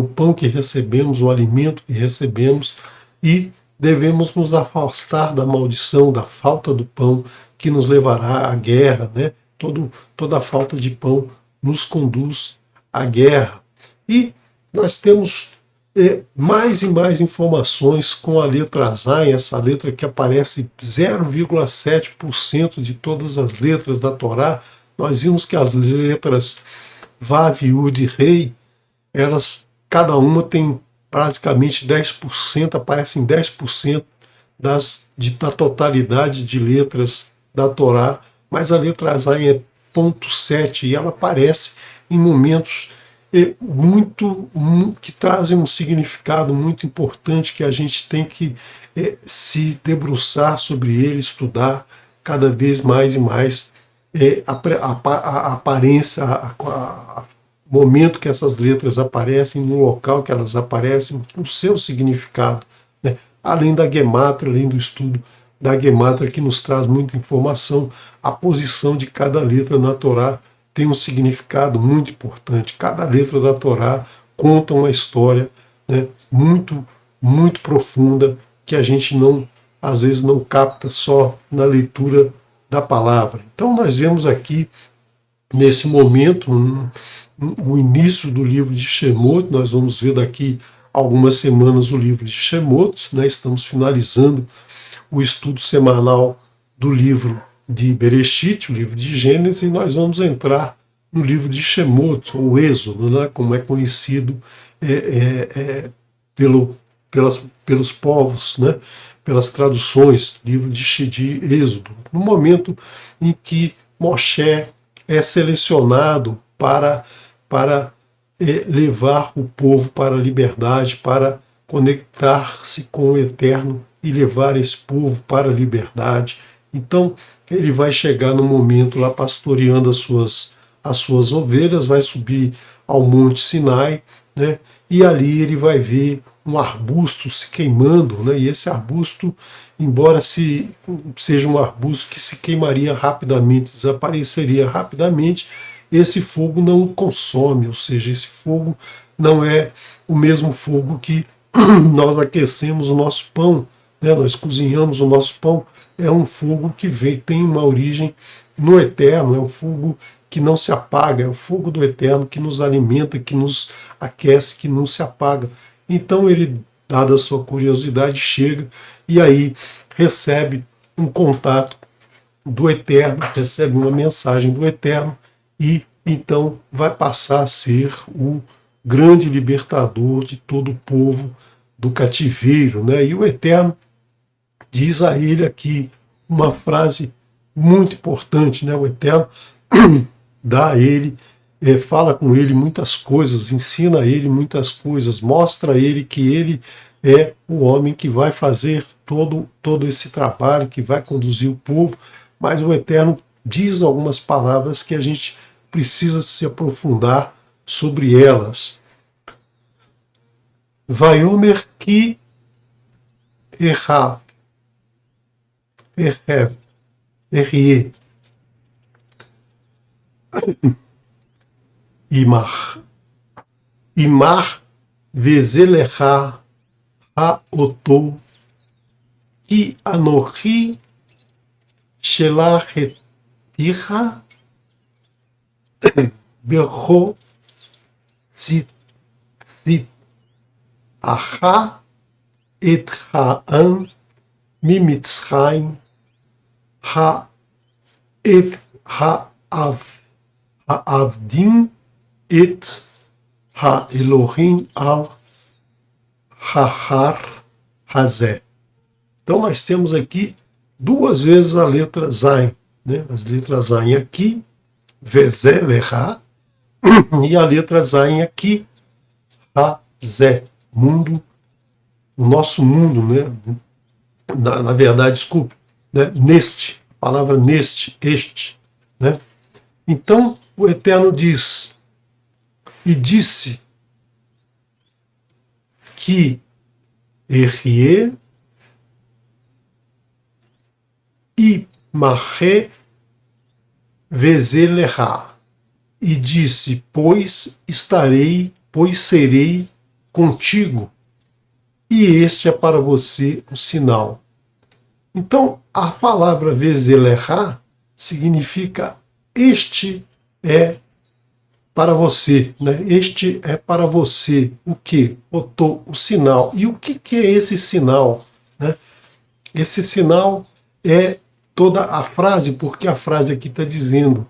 pão que recebemos, o alimento que recebemos, e devemos nos afastar da maldição, da falta do pão, que nos levará à guerra, né? Toda a falta de pão nos conduz à guerra. E nós temos mais e mais informações com a letra Zayin, essa letra que aparece 0,7% de todas as letras da Torá. Nós vimos que as letras Vav, Yud e Rei, elas, cada uma tem praticamente 10%, aparecem 10% da totalidade de letras da Torá, mas a letra Zayin é 0,7 e ela aparece em momentos que trazem um significado muito importante que a gente tem que se debruçar sobre ele, estudar cada vez mais e mais a aparência, o momento que essas letras aparecem, no local que elas aparecem, o seu significado, né? Além da Gemátria, além do estudo da Gemátria, que nos traz muita informação, a posição de cada letra na Torá tem um significado muito importante. Cada letra da Torá conta uma história, né, muito, muito profunda, que a gente às vezes não capta só na leitura da palavra. Então nós vemos aqui, nesse momento, o início do livro de Shemot. Nós vamos ver daqui algumas semanas o livro de Shemot, né? Estamos finalizando o estudo semanal do livro de Bereshit, o livro de Gênesis, e nós vamos entrar no livro de Shemot, ou Êxodo, né, como é conhecido pelos povos, né, pelas traduções, livro de Êxodo, no momento em que Moshe é selecionado para levar o povo para a liberdade, para conectar-se com o Eterno e levar esse povo para a liberdade. Então, ele vai chegar no momento lá pastoreando as suas ovelhas, vai subir ao Monte Sinai, né? E ali ele vai ver um arbusto se queimando, né? E esse arbusto, embora seja um arbusto que se queimaria rapidamente, desapareceria rapidamente, esse fogo não o consome, ou seja, esse fogo não é o mesmo fogo que nós aquecemos o nosso pão, né? Nós cozinhamos o nosso pão. É um fogo que tem uma origem no Eterno, é um fogo que não se apaga, é o fogo do Eterno que nos alimenta, que nos aquece, que não se apaga. Então ele, dada a sua curiosidade, chega e aí recebe um contato do Eterno, recebe uma mensagem do Eterno e então vai passar a ser o grande libertador de todo o povo do cativeiro, né? E o Eterno diz a ele aqui uma frase muito importante, né? O Eterno dá a ele, fala com ele muitas coisas, ensina a ele muitas coisas, mostra a ele que ele é o homem que vai fazer todo esse trabalho, que vai conduzir o povo, mas o Eterno diz algumas palavras que a gente precisa se aprofundar sobre elas. Vaiomer ki errav, errev, errie, imar vezelecha haoto ki anochi shelacheticha bercho tzit acha et ha'am mimitzrayim ha'avdim et Ha Elohim al Hahar Hazé. Então nós temos aqui duas vezes a letra Zain, né? As letras Zain aqui, Vezé Lehá, e a letra Zain aqui, Hazé, mundo, o nosso mundo, né? Na verdade, desculpe, né? Neste, a palavra neste, este, né? Então o Eterno diz, e disse que Erie e Marre Vezeleha, e disse, pois serei contigo, e este é para você o sinal. Então, a palavra Vezeleha significa este é para você, né? Este é para você o que? O sinal. E o que é esse sinal? Né? Esse sinal é toda a frase, porque a frase aqui está dizendo,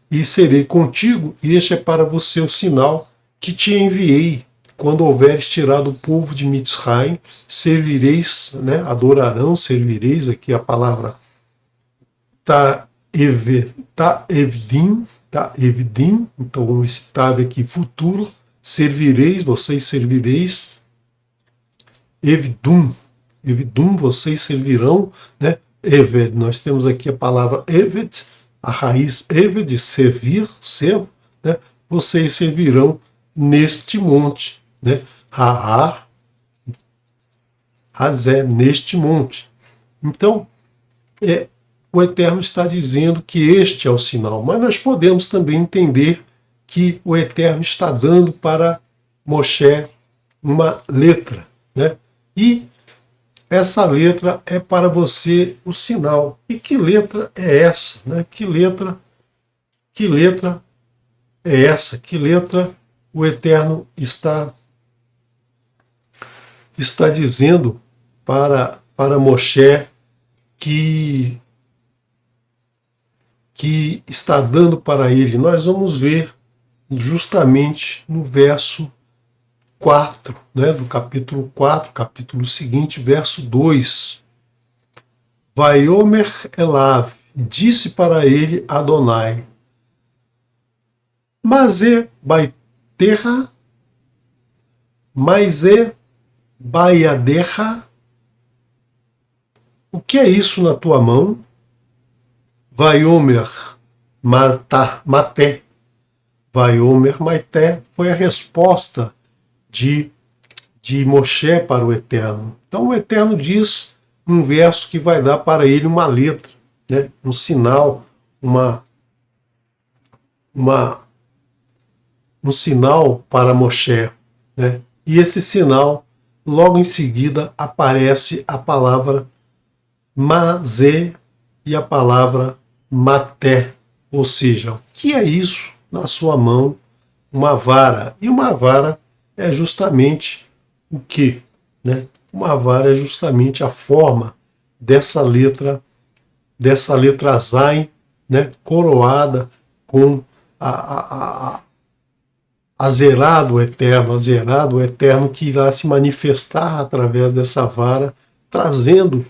e serei contigo, e este é para você o sinal que te enviei. Quando houveres tirado o povo de Mitzrayim, servireis, né? Adorarão, servireis, aqui a palavra Ta'evdim, então esse tav aqui, futuro, servireis, vocês servireis, Evdum, vocês servirão, né? Eved, nós temos aqui a palavra Eved, a raiz Eved, servir, servo, né? Vocês servirão neste monte, né? Ha'ar, Hazé, neste monte. Então, o Eterno está dizendo que este é o sinal, mas nós podemos também entender que o Eterno está dando para Moshe uma letra, né? E essa letra é para você o sinal. E que letra é essa, né? Que letra é essa? Que letra o Eterno está dizendo para Moshe que está dando para ele? Nós vamos ver justamente no verso 4, né, do capítulo 4, capítulo seguinte, verso 2. Vaiomer Elav, disse para ele Adonai, Mazé Baiterra, Maizé Baiaderra, o que é isso na tua mão? Vaiomer Maté, Vaiomer Maité, foi a resposta de Moshe para o Eterno. Então o Eterno diz um verso que vai dar para ele uma letra, né? Um sinal, um sinal para Moshe, né? E esse sinal, logo em seguida, aparece a palavra Mazé e a palavra Maté, ou seja, o que é isso na sua mão? Uma vara. E uma vara é justamente o que? Né? Uma vara é justamente a forma dessa letra Zain, coroada com azerado eterno que irá se manifestar através dessa vara, trazendo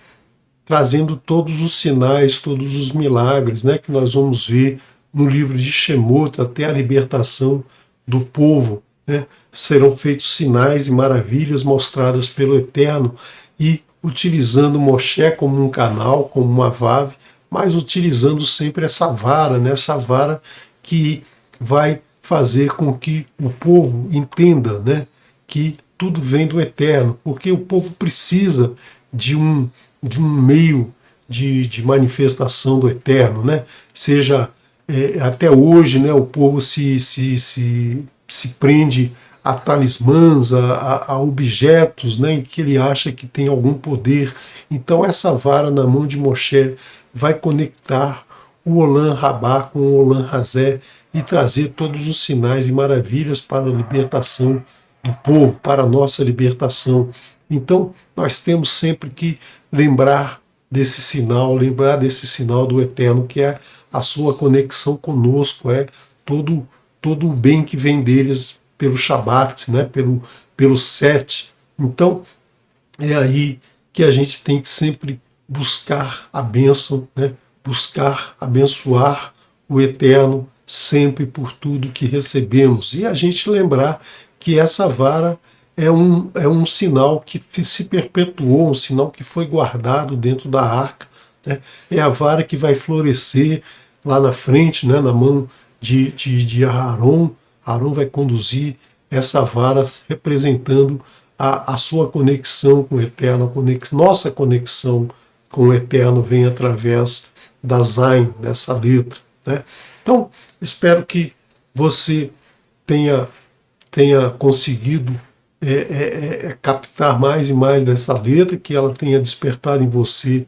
todos os sinais, todos os milagres, né, que nós vamos ver no livro de Shemot, até a libertação do povo, né? Serão feitos sinais e maravilhas mostradas pelo Eterno, e utilizando Moshe como um canal, como uma vave, mas utilizando sempre essa vara, né? Essa vara que vai fazer com que o povo entenda, né, que tudo vem do Eterno, porque o povo precisa de um meio de manifestação do Eterno, né? Seja até hoje, né, o povo se prende a talismãs, a objetos, né, em que ele acha que tem algum poder. Então essa vara na mão de Moshe vai conectar o Olam Rabá com o Olam Hazé e trazer todos os sinais e maravilhas para a libertação do povo, para a nossa libertação. Então nós temos sempre que lembrar desse sinal do Eterno, que é a sua conexão conosco, é todo o bem que vem deles pelo Shabat, né? Pelo Sete. Então, é aí que a gente tem que sempre buscar a bênção, né? Buscar abençoar o Eterno sempre por tudo que recebemos. E a gente lembrar que essa vara é um sinal que se perpetuou, um sinal que foi guardado dentro da arca. Né? É a vara que vai florescer lá na frente, né? Na mão de Aarão. Aarão vai conduzir essa vara representando a sua conexão com o Eterno, nossa conexão com o Eterno vem através da Zayin, dessa letra. Né? Então, espero que você tenha conseguido captar mais e mais dessa letra, que ela tenha despertado em você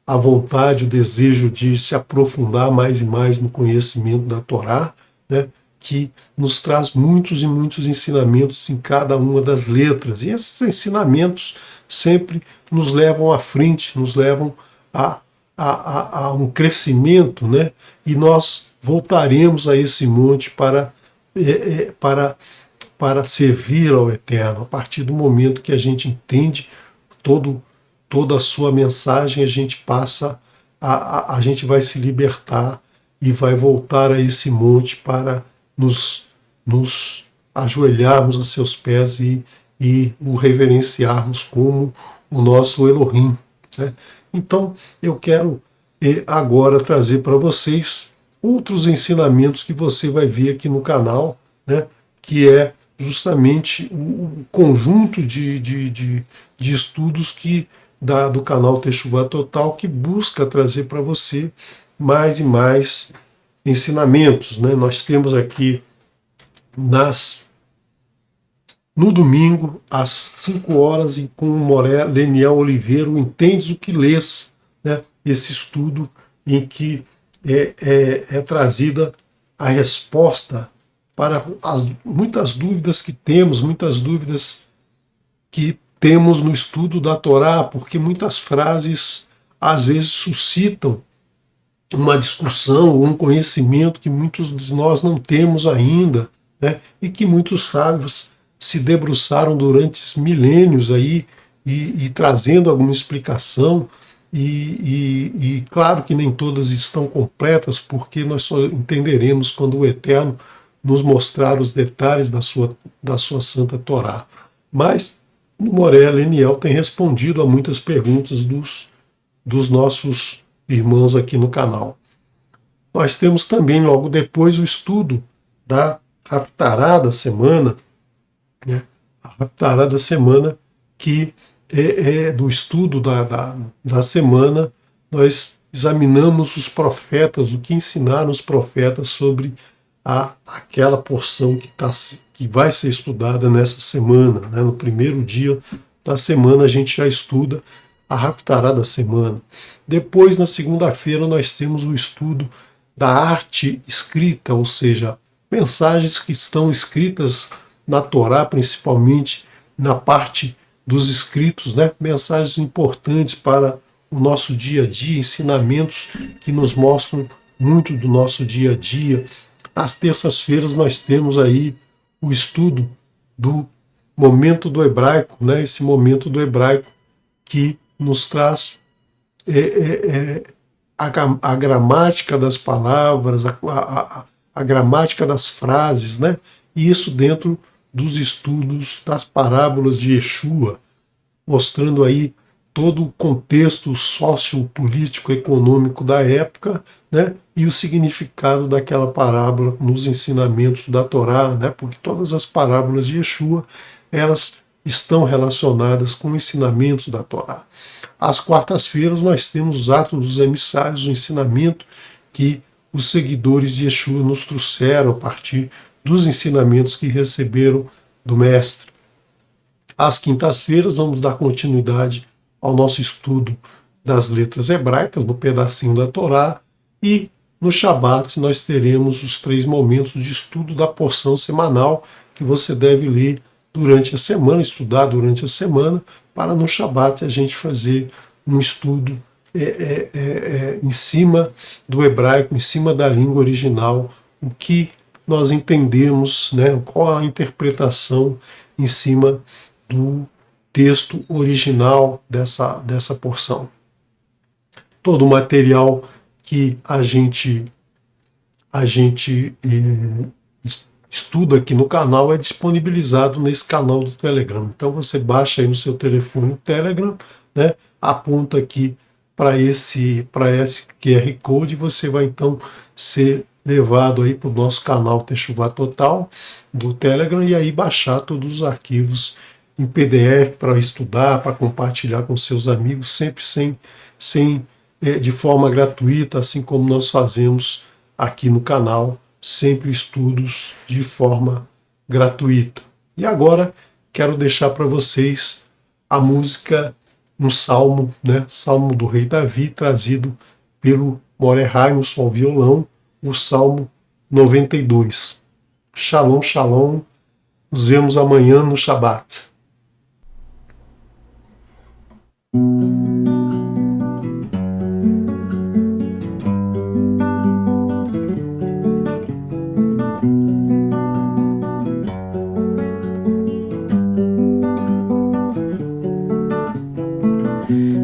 a vontade, o desejo de se aprofundar mais e mais no conhecimento da Torá, né? Que nos traz muitos e muitos ensinamentos em cada uma das letras. E esses ensinamentos sempre nos levam à frente, nos levam a um crescimento, né? E nós voltaremos a esse monte para servir ao Eterno. A partir do momento que a gente entende toda a sua mensagem, a gente passa, a gente vai se libertar e vai voltar a esse monte para nos ajoelharmos a seus pés e o reverenciarmos como o nosso Elohim. Né? Então, eu quero agora trazer para vocês outros ensinamentos que você vai ver aqui no canal, né? Que é justamente o conjunto de estudos do canal Teshuvah Total, que busca trazer para você mais e mais ensinamentos. Né? Nós temos aqui no domingo, às 5 horas, e com o Leniel Oliveira, o Entendes o que Lês, né? Esse estudo em que é trazida a resposta para muitas dúvidas que temos, muitas dúvidas que temos no estudo da Torá, porque muitas frases às vezes suscitam uma discussão, um conhecimento que muitos de nós não temos ainda, né? E que muitos sábios se debruçaram durante milênios aí e trazendo alguma explicação. E claro que nem todas estão completas, porque nós só entenderemos quando o Eterno nos mostrar os detalhes da sua Santa Torá. Mas o Moré Leniel tem respondido a muitas perguntas dos nossos irmãos aqui no canal. Nós temos também logo depois o estudo da Haftará da semana, né? A Haftará da semana, que do estudo da semana, nós examinamos os profetas, o que ensinaram os profetas sobre aquela porção que vai ser estudada nessa semana. Né? No primeiro dia da semana a gente já estuda a Haftará da semana. Depois, na segunda-feira, nós temos o estudo da arte escrita, ou seja, mensagens que estão escritas na Torá, principalmente na parte dos escritos, né? Mensagens importantes para o nosso dia a dia, ensinamentos que nos mostram muito do nosso dia a dia. Às terças-feiras nós temos aí o estudo do momento do hebraico, né? Esse momento do hebraico que nos traz a gramática das palavras, a gramática das frases, né? E isso dentro dos estudos das parábolas de Yeshua, mostrando aí todo o contexto sociopolítico econômico da época, né? E o significado daquela parábola nos ensinamentos da Torá, né? Porque todas as parábolas de Yeshua, elas estão relacionadas com ensinamentos da Torá. Às quartas-feiras nós temos os Atos dos Emissários, o ensinamento que os seguidores de Yeshua nos trouxeram a partir dos ensinamentos que receberam do Mestre. Às quintas-feiras vamos dar continuidade ao nosso estudo das letras hebraicas, no pedacinho da Torá, e no Shabat nós teremos os 3 momentos de estudo da porção semanal que você deve ler durante a semana, estudar durante a semana, para no Shabat a gente fazer um estudo em cima do hebraico, em cima da língua original, o que nós entendemos, né, qual a interpretação em cima do texto original dessa porção. Todo o material que a gente estuda aqui no canal é disponibilizado nesse canal do Telegram. Então você baixa aí no seu telefone o Telegram, né, aponta aqui para esse QR Code e você vai então ser levado aí para o nosso canal Techuvá Total do Telegram e aí baixar todos os arquivos em PDF para estudar, para compartilhar com seus amigos, sempre de forma gratuita, assim como nós fazemos aqui no canal, sempre estudos de forma gratuita. E agora quero deixar para vocês a música, um salmo, né? Salmo do rei Davi, trazido pelo Moré Raimus ao violão, o Salmo 92. Shalom, shalom. Nos vemos amanhã no Shabat.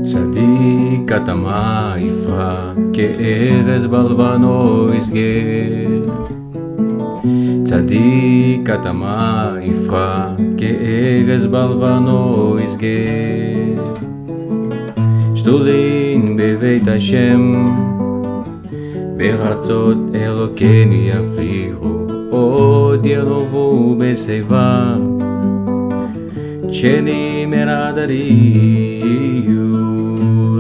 צדיק התמה יפרח כארז בלבנו יסגר. צדיק התמה יפרח כארז בלבנו יסגר. שתולין בבית השם בארצות אלוקיני יפריחו עוד ינובו בשיבה. שנים מרדריו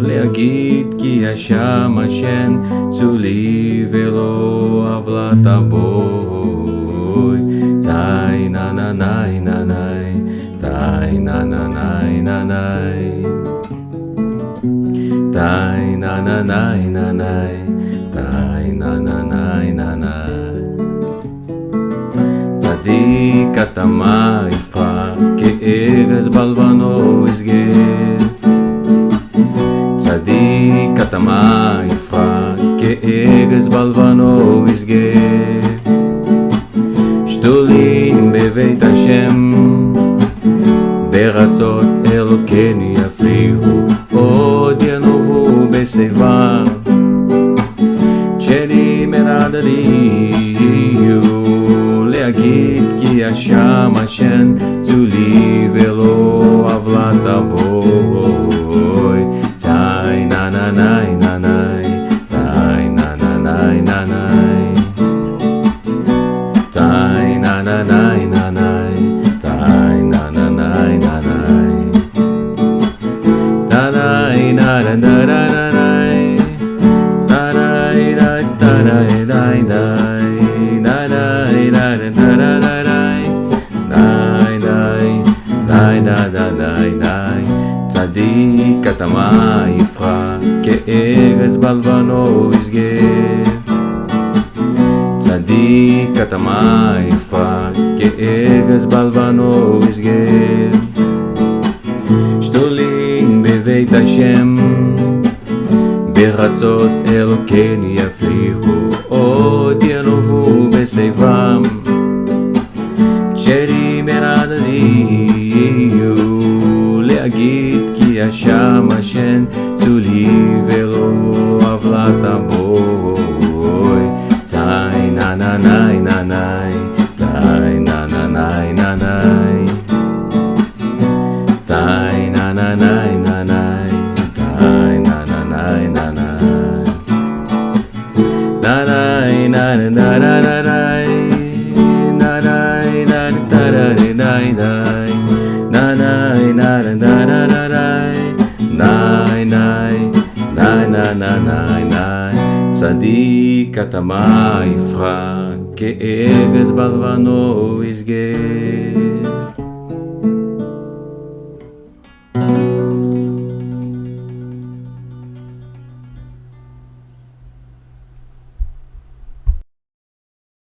להגיד כי השם השן צולי ולא עוולת הבוי. תאי נה נה נאי נה נאי, תאי נה נה נאי נה נאי, תאי נה נה נאי נה נאי, תאי נה נה נאי נה נאי. צדיק התמה יפרח כארז בלבנו יסגר. צדיק התמה יפרח כארז בלבנו יסגר. שתולין בבית השם בארצות אלוקיני יפריחו עוד ינובו בשיבה. שנים מרדריו להגיד כי השם השן צולי ולא עוולת הבוי. תאי נה נה נאי נה נאי, תאי נה נה נאי נה נאי, תאי נה נה נאי נה נאי, תאי נה נה נאי נה נאי, תאי נה נה נה נה נאי, תאי נה נה נה נה. צדיק התמה יפרח כארז בלבנו יסגר. צדיק התמה יפרח כארז בלבנו יסגר. שתולין בבית השם בארצות אלוקיני יפריחו עוד ינובו בשיבם. שרים מרדריו להגיד כי השם השן צולי ולא עוולת הבוי. תאי נה נה נאי נה נאי, תאי נה נה נאי נה נאי, תאי נה נה נאי נה נאי, תאי נה נה נאי נה נאי, נאי נה נה נה נה נאי, נאי נה נה נה צדיק התמה יפרח כארז בלבנו